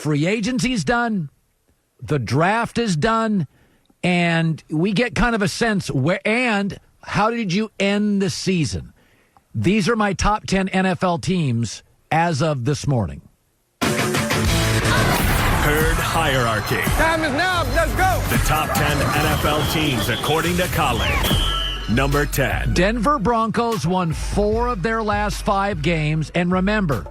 free agency's done, the draft is done, and we get kind of a sense and how did you end the season? These are my top 10 NFL teams as of this morning. Herd hierarchy. Time is now. Let's go. The top 10 NFL teams according to Colin. Number 10. Denver Broncos won 4 of their last 5 games. And remember,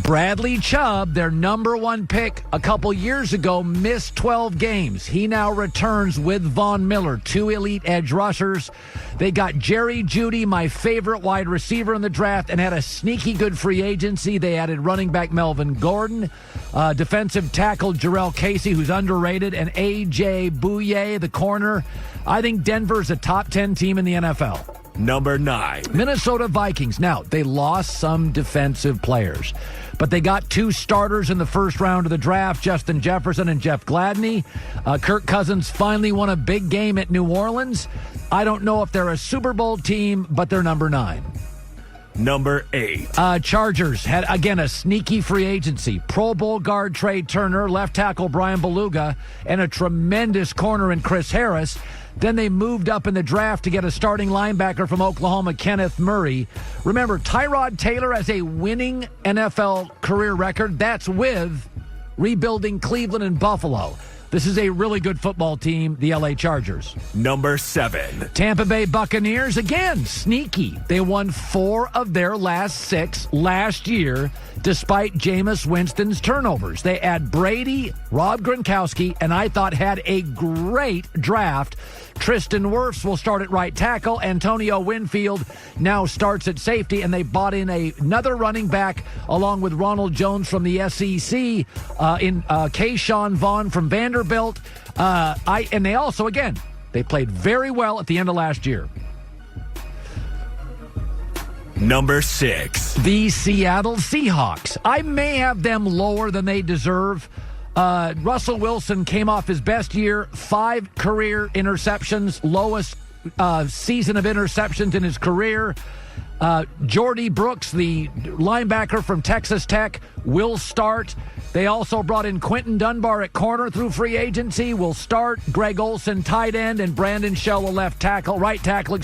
Bradley Chubb, their number 1 pick a couple years ago, missed 12 games. He now returns with Von Miller, 2 elite edge rushers. They got Jerry Jeudy, my favorite wide receiver in the draft, and had a sneaky good free agency. They added running back Melvin Gordon, defensive tackle Jarrell Casey, who's underrated, and A.J. Bouye, the corner. I think Denver's a top 10 team in the NFL. Number 9. Minnesota Vikings. Now, they lost some defensive players, but they got 2 starters in the first round of the draft, Justin Jefferson and Jeff Gladney. Kirk Cousins finally won a big game at New Orleans. I don't know if they're a Super Bowl team, but they're number 9. Number 8. Chargers had, again, a sneaky free agency. Pro Bowl guard Trey Turner, left tackle Brian Beluga, and a tremendous corner in Chris Harris. Then they moved up in the draft to get a starting linebacker from Oklahoma, Kenneth Murray. Remember, Tyrod Taylor has a winning NFL career record. That's with rebuilding Cleveland and Buffalo. This is a really good football team, the LA Chargers. Number 7. Tampa Bay Buccaneers, again, sneaky. They won 4 of their last 6 last year, despite Jameis Winston's turnovers. They add Brady, Rob Gronkowski, and I thought had a great draft. Tristan Wirfs will start at right tackle. Antonio Winfield now starts at safety, and they bought in another running back along with Ronald Jones from the SEC, in Keyshawn Vaughn from Vanderbilt. And they also, again, they played very well at the end of last year. Number 6. The Seattle Seahawks. I may have them lower than they deserve. Russell Wilson came off his best year, 5 career interceptions, lowest season of interceptions in his career. Jordy Brooks, the linebacker from Texas Tech, will start. They also brought in Quentin Dunbar at corner through free agency, will start. Greg Olsen, tight end, and Brandon Shell, right tackle.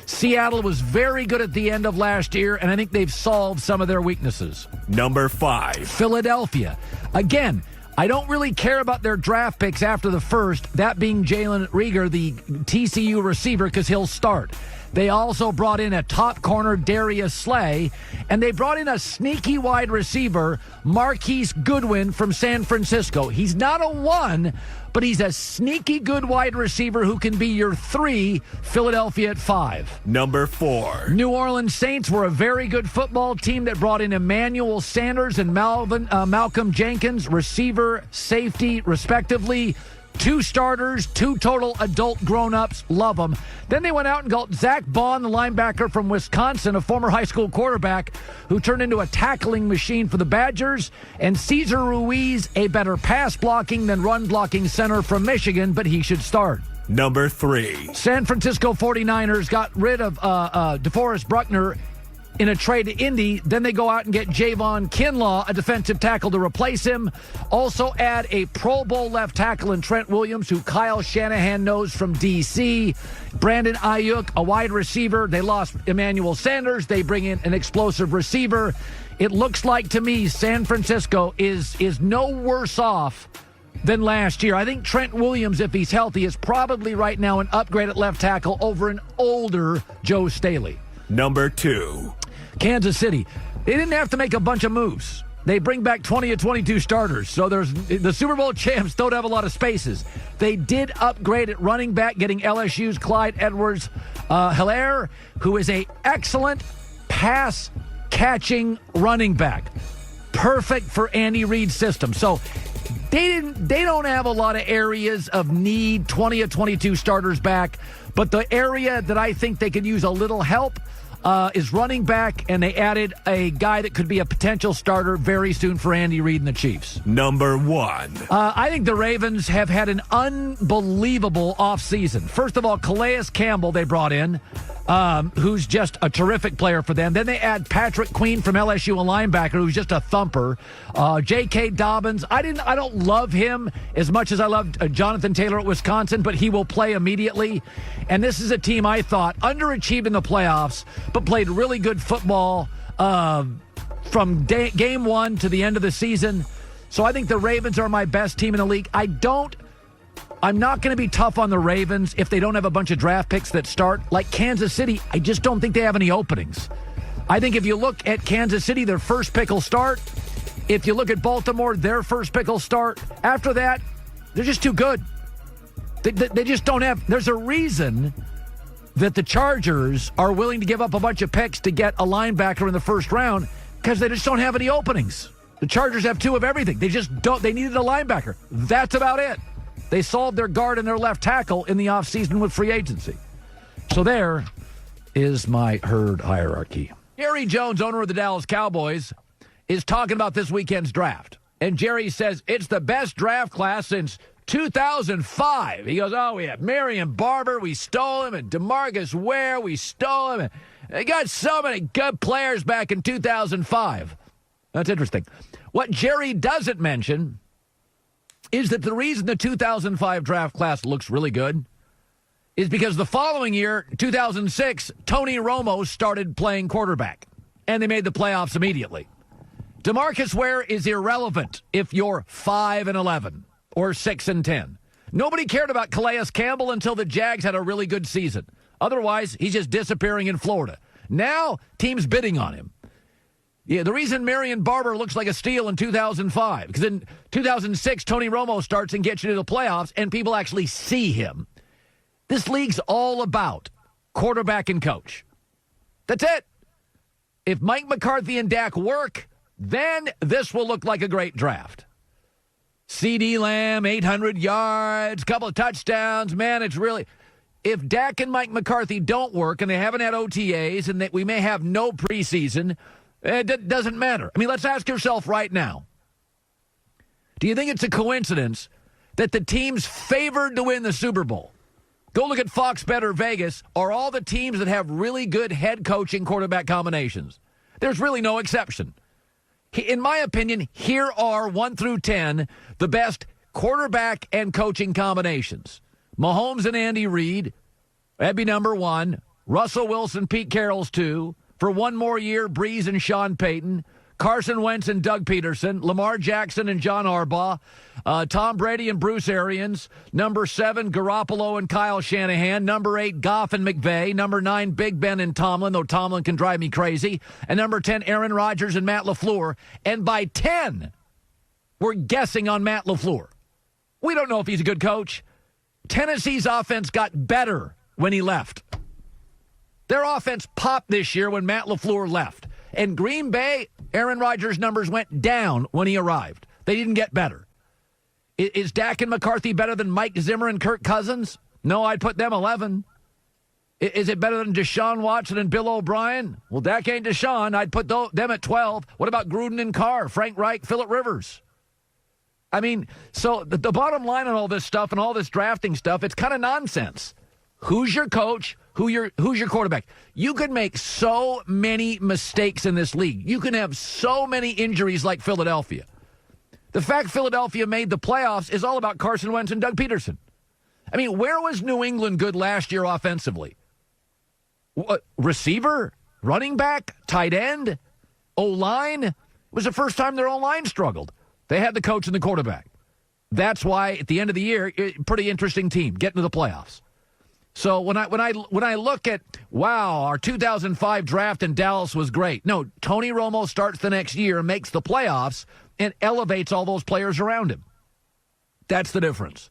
Seattle was very good at the end of last year, and I think they've solved some of their weaknesses. Number 5. Philadelphia. Again, I don't really care about their draft picks after the first, that being Jalen Reagor, the TCU receiver, because he'll start. They also brought in a top corner, Darius Slay, and they brought in a sneaky wide receiver, Marquise Goodwin from San Francisco. He's not a 1, but he's a sneaky good wide receiver who can be your 3, Philadelphia at 5. Number 4. New Orleans Saints were a very good football team that brought in Emmanuel Sanders and Malcolm Jenkins, receiver, safety, respectively. 2 starters, 2 total adult grown-ups. Love them. Then they went out and got Zach Bond, the linebacker from Wisconsin, a former high school quarterback who turned into a tackling machine for the Badgers, and Cesar Ruiz, a better pass-blocking than run-blocking center from Michigan, but he should start. Number 3. San Francisco 49ers got rid of DeForest Buckner in a trade to Indy. Then they go out and get Javon Kinlaw, a defensive tackle, to replace him. Also add a Pro Bowl left tackle in Trent Williams, who Kyle Shanahan knows from D.C. Brandon Ayuk, a wide receiver. They lost Emmanuel Sanders. They bring in an explosive receiver. It looks like to me San Francisco is no worse off than last year. I think Trent Williams, if he's healthy, is probably right now an upgrade at left tackle over an older Joe Staley. Number 2. Kansas City. They didn't have to make a bunch of moves. They bring back 20 of 22 starters. So the Super Bowl champs don't have a lot of spaces. They did upgrade at running back, getting LSU's Clyde Edwards-Helaire, who is an excellent pass-catching running back. Perfect for Andy Reid's system. So they don't have a lot of areas of need, 20 of 22 starters back. But the area that I think they could use a little help, is running back, and they added a guy that could be a potential starter very soon for Andy Reid and the Chiefs. Number 1. I think the Ravens have had an unbelievable offseason. First of all, Calais Campbell they brought in, who's just a terrific player for them. Then they add Patrick Queen from LSU, a linebacker, who's just a thumper. J.K. Dobbins, I don't love him as much as I loved Jonathan Taylor at Wisconsin, but he will play immediately. And this is a team I thought underachieved in the playoffs, but played really good football from game one to the end of the season. So I think the Ravens are my best team in the league. I'm not going to be tough on the Ravens if they don't have a bunch of draft picks that start. Like Kansas City, I just don't think they have any openings. I think if you look at Kansas City, their first pick will start. If you look at Baltimore, their first pick will start. After that, they're just too good. They just don't have... There's a reason that the Chargers are willing to give up a bunch of picks to get a linebacker in the first round because they just don't have any openings. The Chargers have 2 of everything. They just don't... They needed a linebacker. That's about it. They solved their guard and their left tackle in the offseason with free agency. So there is my herd hierarchy. Jerry Jones, owner of the Dallas Cowboys, is talking about this weekend's draft. And Jerry says it's the best draft class since 2005. He goes, we have Marion Barber, we stole him, and DeMarcus Ware, we stole him. And they got so many good players back in 2005. That's interesting. What Jerry doesn't mention is that the reason the 2005 draft class looks really good is because the following year, 2006, Tony Romo started playing quarterback, and they made the playoffs immediately. DeMarcus Ware is irrelevant if you're 5-11 or 6-10. Nobody cared about Calais Campbell until the Jags had a really good season. Otherwise, he's just disappearing in Florida. Now, teams bidding on him. Yeah, the reason Marion Barber looks like a steal in 2005, because in 2006, Tony Romo starts and gets you to the playoffs, and people actually see him. This league's all about quarterback and coach. That's it. If Mike McCarthy and Dak work, then this will look like a great draft. CeeDee Lamb, 800 yards, couple of touchdowns. Man, it's really... If Dak and Mike McCarthy don't work, and they haven't had OTAs, and that we may have no preseason... It doesn't matter. I mean, let's ask yourself right now. Do you think it's a coincidence that the teams favored to win the Super Bowl, go look at Fox Bet or Vegas, are all the teams that have really good head coaching quarterback combinations? There's really no exception. In my opinion, here are 1 through 10 the best quarterback and coaching combinations. Mahomes and Andy Reid, that'd be number 1. Russell Wilson, Pete Carroll's 2. For one more year, Breeze and Sean Payton, Carson Wentz and Doug Peterson, Lamar Jackson and John Harbaugh, Tom Brady and Bruce Arians, number 7, Garoppolo and Kyle Shanahan, number 8, Goff and McVay, number 9, Big Ben and Tomlin, though Tomlin can drive me crazy, and number 10, Aaron Rodgers and Matt LaFleur. And by 10, we're guessing on Matt LaFleur. We don't know if he's a good coach. Tennessee's offense got better when he left. Their offense popped this year when Matt LaFleur left. And Green Bay, Aaron Rodgers' numbers went down when he arrived. They didn't get better. Is Dak and McCarthy better than Mike Zimmer and Kirk Cousins? No, I'd put them 11. Is it better than Deshaun Watson and Bill O'Brien? Well, Dak ain't Deshaun. I'd put them at 12. What about Gruden and Carr, Frank Reich, Phillip Rivers? I mean, so the bottom line on all this stuff and all this drafting stuff, it's kind of nonsense. Who's your coach? Who's your quarterback? You could make so many mistakes in this league. You can have so many injuries like Philadelphia. The fact Philadelphia made the playoffs is all about Carson Wentz and Doug Peterson. I mean, where was New England good last year offensively? Receiver? Running back? Tight end? O-line? It was the first time their O-line struggled. They had the coach and the quarterback. That's why, at the end of the year, pretty interesting team, getting to the playoffs. So when I look at, wow, our 2005 draft in Dallas was great. No, Tony Romo starts the next year, makes the playoffs, and elevates all those players around him. That's the difference.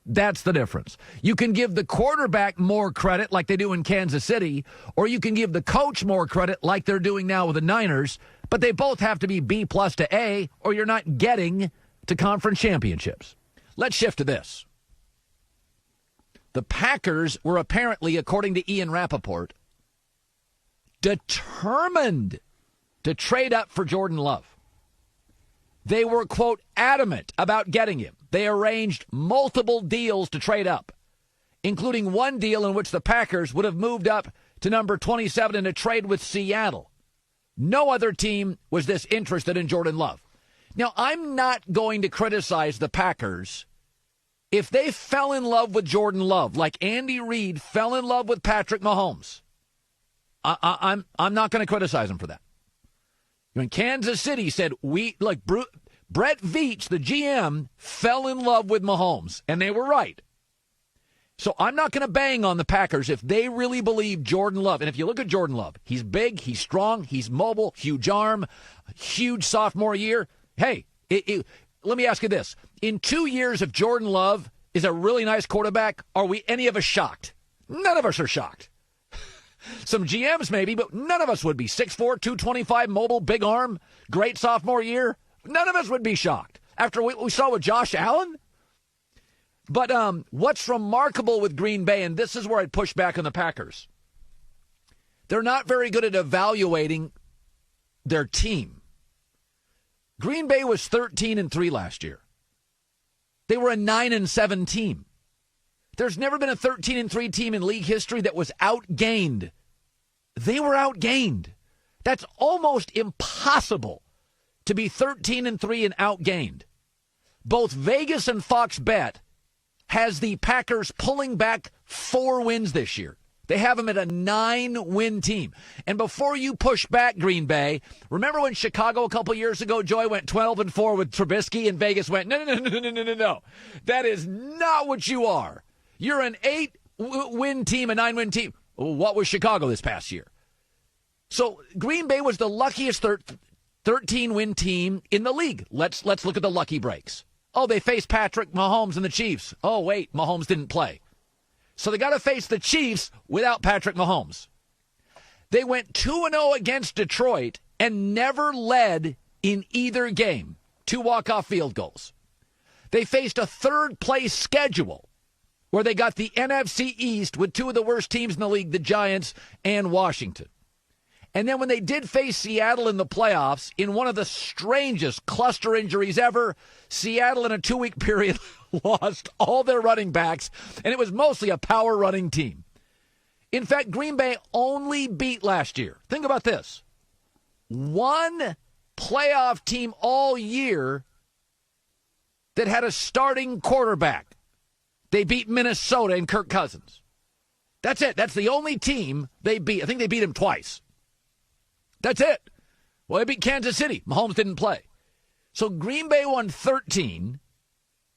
That's the difference. You can give the quarterback more credit like they do in Kansas City, or you can give the coach more credit like they're doing now with the Niners, but they both have to be B+ to A, or you're not getting to conference championships. Let's shift to this. The Packers were apparently, according to Ian Rappaport, determined to trade up for Jordan Love. They were, quote, adamant about getting him. They arranged multiple deals to trade up, including one deal in which the Packers would have moved up to number 27 in a trade with Seattle. No other team was this interested in Jordan Love. Now, I'm not going to criticize the Packers if they fell in love with Jordan Love, like Andy Reid fell in love with Patrick Mahomes. I'm not going to criticize them for that. When Kansas City said Brett Veach, the GM, fell in love with Mahomes, and they were right. So I'm not going to bang on the Packers if they really believe Jordan Love. And if you look at Jordan Love, he's big, he's strong, he's mobile, huge arm, huge sophomore year. Hey, let me ask you this. In 2 years, if Jordan Love is a really nice quarterback, are we any of us shocked? None of us are shocked. Some GMs maybe, but none of us would be. 6'4", 225, mobile, big arm, great sophomore year. None of us would be shocked after what we saw with Josh Allen. But what's remarkable with Green Bay, and this is where I'd push back on the Packers, they're not very good at evaluating their team. Green Bay was 13-3 last year. They were a 9-7 team. There's never been a 13-3 team in league history that was outgained. They were outgained. That's almost impossible to be 13-3 and outgained. Both Vegas and Fox Bet has the Packers pulling back 4 wins this year. They have them at a 9-win team. And before you push back, Green Bay, remember when Chicago a couple years ago, Joy, went 12-4 with Trubisky, and Vegas went, no. That is not what you are. You're an 8-win team, a 9-win team. What was Chicago this past year? So Green Bay was the luckiest 13-win team in the league. Let's look at the lucky breaks. Oh, they faced Patrick Mahomes and the Chiefs. Oh, wait, Mahomes didn't play. So they got to face the Chiefs without Patrick Mahomes. They went 2-0 against Detroit and never led in either game. 2 walk-off field goals. They faced a third-place schedule where they got the NFC East with 2 of the worst teams in the league, the Giants and Washington. And then when they did face Seattle in the playoffs, in one of the strangest cluster injuries ever, Seattle in a 2-week period lost all their running backs, and it was mostly a power running team. In fact, Green Bay only beat last year. Think about this. One playoff team all year that had a starting quarterback. They beat Minnesota and Kirk Cousins. That's it. That's the only team they beat. I think they beat him twice. That's it. Well, they beat Kansas City. Mahomes didn't play. So Green Bay won 13.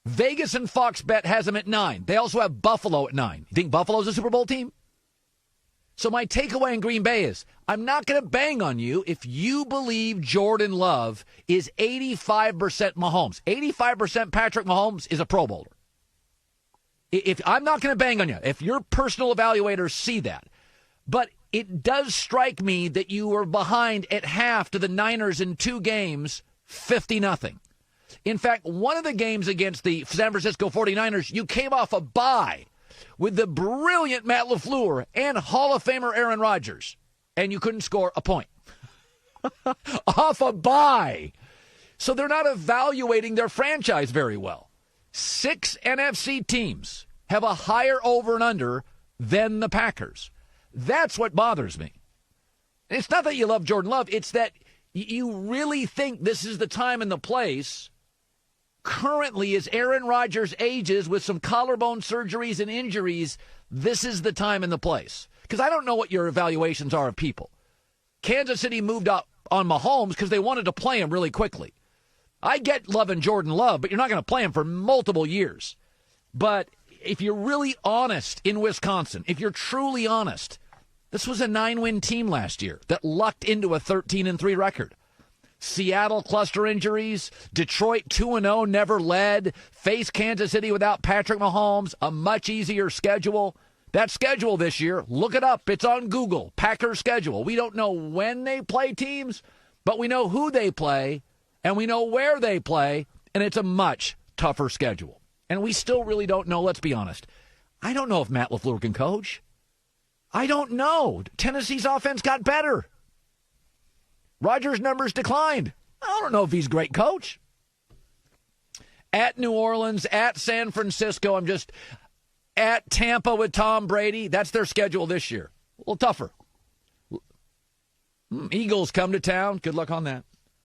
Vegas and Fox Bet has them at 9. They also have Buffalo at 9. You think Buffalo's a Super Bowl team? So my takeaway in Green Bay is, I'm not going to bang on you if you believe Jordan Love is 85% Mahomes. 85% Patrick Mahomes is a Pro Bowler. If I'm not going to bang on you, if your personal evaluators see that. But it does strike me that you were behind at half to the Niners in 2 games, 50-0. In fact, one of the games against the San Francisco 49ers, you came off a bye with the brilliant Matt LaFleur and Hall of Famer Aaron Rodgers, and you couldn't score a point. Off a bye. So they're not evaluating their franchise very well. 6 NFC teams have a higher over and under than the Packers. That's what bothers me. It's not that you love Jordan Love. It's that you really think this is the time and the place. Currently, as Aaron Rodgers ages with some collarbone surgeries and injuries, this is the time and the place. Because I don't know what your evaluations are of people. Kansas City moved up on Mahomes because they wanted to play him really quickly. I get loving Jordan Love, but you're not going to play him for multiple years. But if you're really honest in Wisconsin, if you're truly honest, this was a 9-win team last year that lucked into a 13-3 record. Seattle cluster injuries, Detroit 2-0, never led, faced Kansas City without Patrick Mahomes, a much easier schedule. That schedule this year, look it up. It's on Google. Packers schedule. We don't know when they play teams, but we know who they play, and we know where they play, and it's a much tougher schedule. And we still really don't know, let's be honest. I don't know if Matt LaFleur can coach. I don't know. Tennessee's offense got better. Rodgers' numbers declined. I don't know if he's a great coach. At New Orleans, at San Francisco, I'm just at Tampa with Tom Brady. That's their schedule this year. A little tougher. Eagles come to town. Good luck on that.